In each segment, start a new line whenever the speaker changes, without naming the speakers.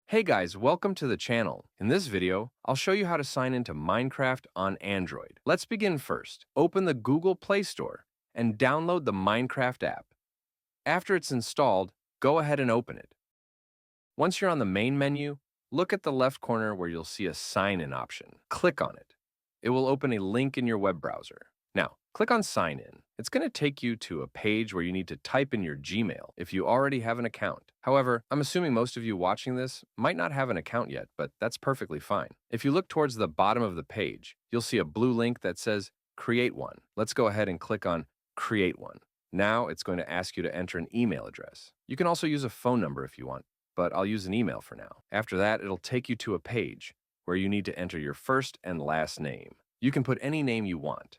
Hey guys, welcome to the channel. In this video, I'll show you how to sign into Minecraft on Android. Let's begin first. Open the Google Play Store and download the Minecraft app. After it's installed, go ahead and open it. Once you're on the main menu, look at the left corner where you'll see a sign-in option. Click on it. It will open a link in your web browser. Now, click on Sign In. It's going to take you to a page where you need to type in your Gmail if you already have an account. However, I'm assuming most of you watching this might not have an account yet, but that's perfectly fine. If you look towards the bottom of the page, you'll see a blue link that says Create One. Let's go ahead and click on Create One. Now it's going to ask you to enter an email address. You can also use a phone number if you want, but I'll use an email for now. After that, it'll take you to a page where you need to enter your first and last name. You can put any name you want.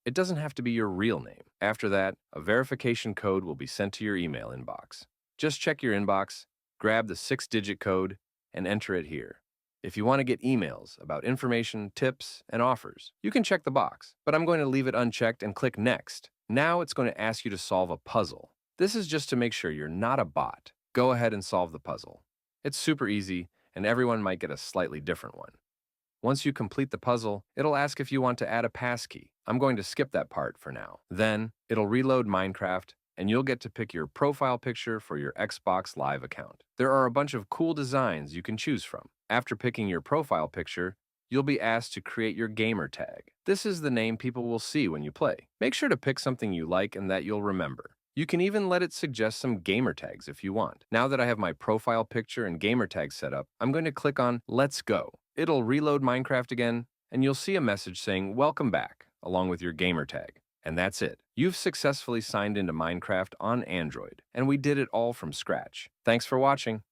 It doesn't have to be your real name. After that, a verification code will be sent to your email inbox. Just check your inbox, grab the 6-digit code, and enter it here. If you want to get emails about information, tips, and offers, you can check the box, but I'm going to leave it unchecked and click Next. Now it's going to ask you to solve a puzzle. This is just to make sure you're not a bot. Go ahead and solve the puzzle. It's super easy, and everyone might get a slightly different one. Once you complete the puzzle, it'll ask if you want to add a passkey. I'm going to skip that part for now. Then, it'll reload Minecraft, and you'll get to pick your profile picture for your Xbox Live account. There are a bunch of cool designs you can choose from. After picking your profile picture, you'll be asked to create your gamer tag. This is the name people will see when you play. Make sure to pick something you like and that you'll remember. You can even let it suggest some gamer tags if you want. Now that I have my profile picture and gamer tag set up, I'm going to click on Let's Go. It'll reload Minecraft again, and you'll see a message saying Welcome back, along with your gamer tag. And that's it. You've successfully signed into Minecraft on Android, and we did it all from scratch. Thanks for watching.